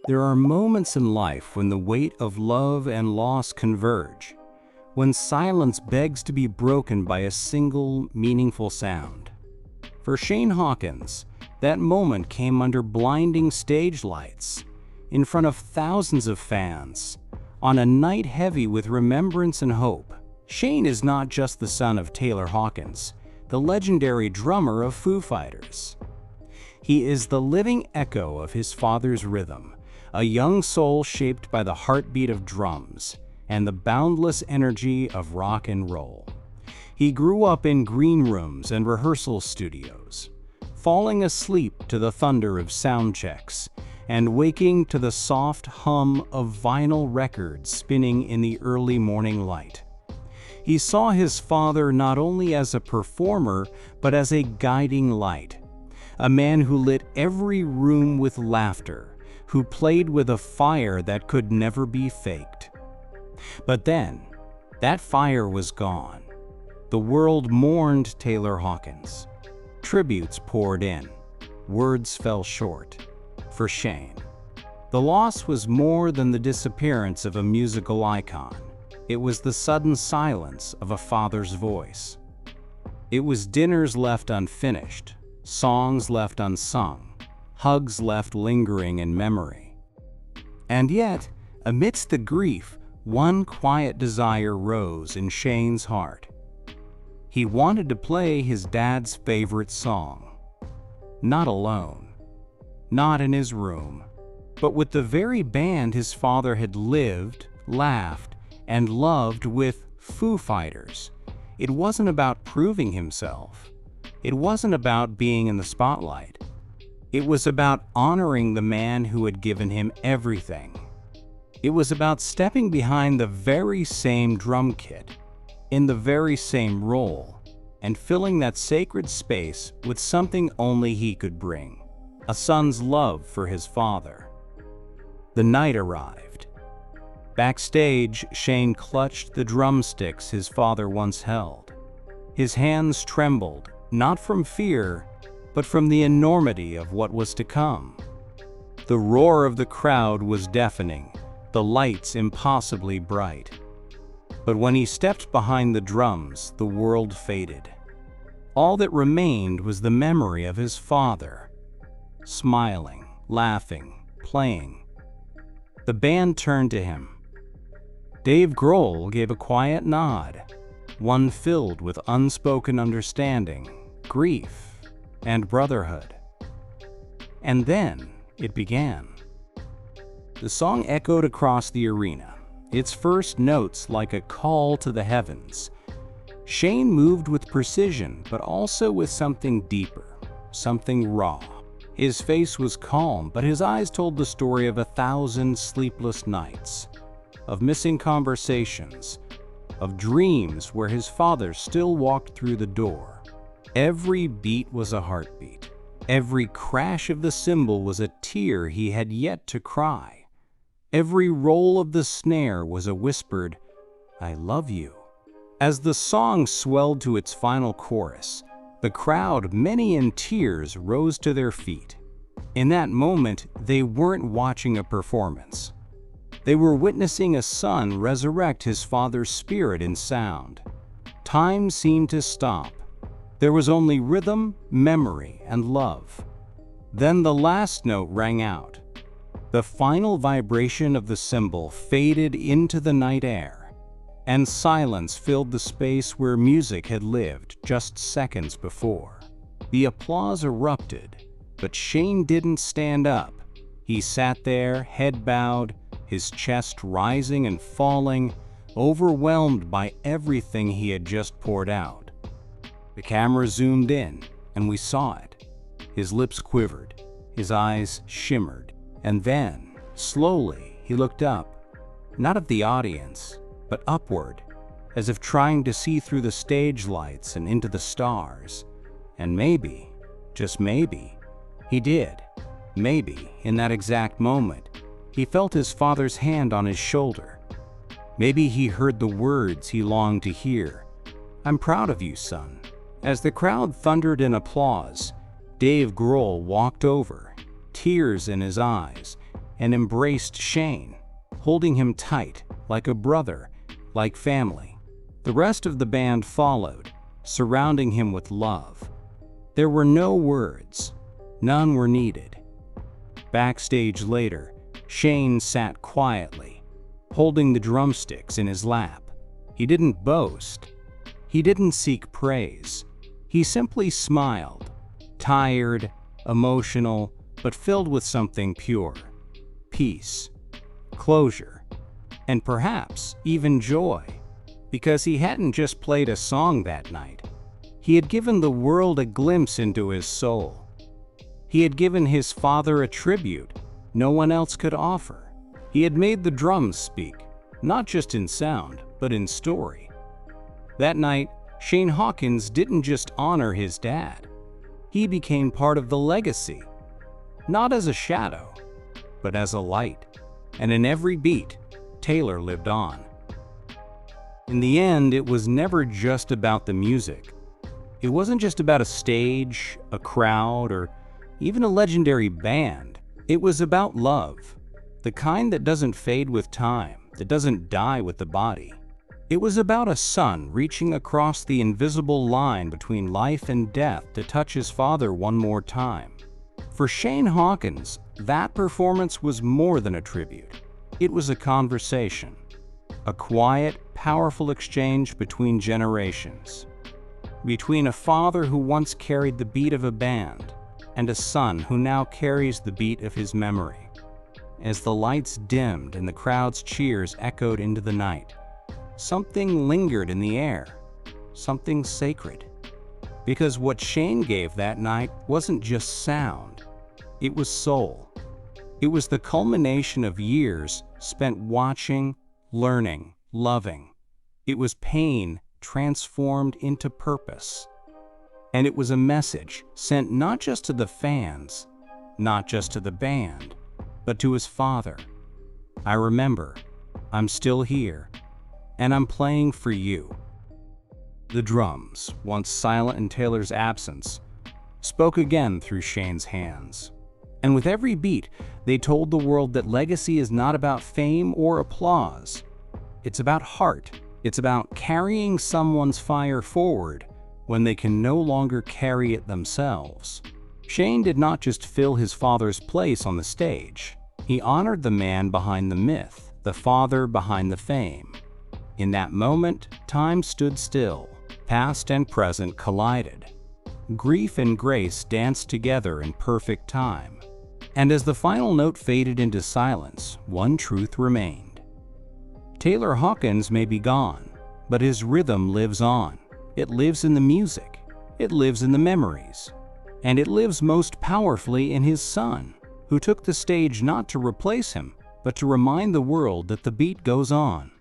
There are moments in life when the weight of love and loss converge, when silence begs to be broken by a single, meaningful sound. For Shane Hawkins, that moment came under blinding stage lights, in front of thousands of fans, on a night heavy with remembrance and hope. Shane is not just the son of Taylor Hawkins, the legendary drummer of Foo Fighters. He is the living echo of his father's rhythm, a young soul shaped by the heartbeat of drums and the boundless energy of rock and roll. He grew up in green rooms and rehearsal studios, falling asleep to the thunder of sound checks and waking to the soft hum of vinyl records spinning in the early morning light. He saw his father not only as a performer, but as a guiding light, a man who lit every room with laughter, who played with a fire that could never be faked. But then, that fire was gone. The world mourned Taylor Hawkins. Tributes poured in. Words fell short. For Shane, the loss was more than the disappearance of a musical icon. It was the sudden silence of a father's voice. It was dinners left unfinished, songs left unsung, hugs left lingering in memory. And yet, amidst the grief, one quiet desire rose in Shane's heart. He wanted to play his dad's favorite song. Not alone, not in his room, but with the very band his father had lived, laughed, and loved with, Foo Fighters. It wasn't about proving himself. It wasn't about being in the spotlight. It was about honoring the man who had given him everything. It was about stepping behind the very same drum kit, in the very same role, and filling that sacred space with something only he could bring, a son's love for his father. The night arrived. Backstage, Shane clutched the drumsticks his father once held. His hands trembled, not from fear, but from the enormity of what was to come. The roar of the crowd was deafening, the lights impossibly bright. But when he stepped behind the drums, the world faded. All that remained was the memory of his father, smiling, laughing, playing. The band turned to him. Dave Grohl gave a quiet nod, one filled with unspoken understanding, grief, and brotherhood. And then it began. The song echoed across the arena, its first notes like a call to the heavens. Shane moved with precision, but also with something deeper, something raw. His face was calm, but his eyes told the story of 1,000 sleepless nights, of missing conversations, of dreams where his father still walked through the door. Every beat was a heartbeat. Every crash of the cymbal was a tear he had yet to cry. Every roll of the snare was a whispered, "I love you." As the song swelled to its final chorus, the crowd, many in tears, rose to their feet. In that moment, they weren't watching a performance. They were witnessing a son resurrect his father's spirit in sound. Time seemed to stop. There was only rhythm, memory, and love. Then the last note rang out. The final vibration of the cymbal faded into the night air, and silence filled the space where music had lived just seconds before. The applause erupted, but Shane didn't stand up. He sat there, head bowed, his chest rising and falling, overwhelmed by everything he had just poured out. The camera zoomed in, and we saw it. His lips quivered, his eyes shimmered, and then, slowly, he looked up, not at the audience, but upward, as if trying to see through the stage lights and into the stars. And maybe, just maybe, he did. Maybe, in that exact moment, he felt his father's hand on his shoulder. Maybe he heard the words he longed to hear. "I'm proud of you, son." As the crowd thundered in applause, Dave Grohl walked over, tears in his eyes, and embraced Shane, holding him tight, like a brother, like family. The rest of the band followed, surrounding him with love. There were no words. None were needed. Backstage later, Shane sat quietly, holding the drumsticks in his lap. He didn't boast. He didn't seek praise. He simply smiled, tired, emotional, but filled with something pure. Peace, closure, and perhaps even joy. Because he hadn't just played a song that night. He had given the world a glimpse into his soul. He had given his father a tribute no one else could offer. He had made the drums speak, not just in sound, but in story. That night, Shane Hawkins didn't just honor his dad. He became part of the legacy, not as a shadow, but as a light. And in every beat, Taylor lived on. In the end, it was never just about the music. It wasn't just about a stage, a crowd, or even a legendary band. It was about love, the kind that doesn't fade with time, that doesn't die with the body. It was about a son reaching across the invisible line between life and death to touch his father one more time. For Shane Hawkins, that performance was more than a tribute. It was a conversation, a quiet, powerful exchange between generations. Between a father who once carried the beat of a band and a son who now carries the beat of his memory. As the lights dimmed and the crowd's cheers echoed into the night, something lingered in the air, something sacred. Because what Shane gave that night wasn't just sound, it was soul. It was the culmination of years spent watching, learning, loving. It was pain transformed into purpose. And it was a message sent not just to the fans, not just to the band, but to his father. I remember, I'm still here, and I'm playing for you. The drums, once silent in Taylor's absence, spoke again through Shane's hands. And with every beat, they told the world that legacy is not about fame or applause. It's about heart. It's about carrying someone's fire forward when they can no longer carry it themselves. Shane did not just fill his father's place on the stage. He honored the man behind the myth, the father behind the fame. In that moment, time stood still. Past and present collided. Grief and grace danced together in perfect time. And as the final note faded into silence, one truth remained. Taylor Hawkins may be gone, but his rhythm lives on. It lives in the music. It lives in the memories. And it lives most powerfully in his son, who took the stage not to replace him, but to remind the world that the beat goes on.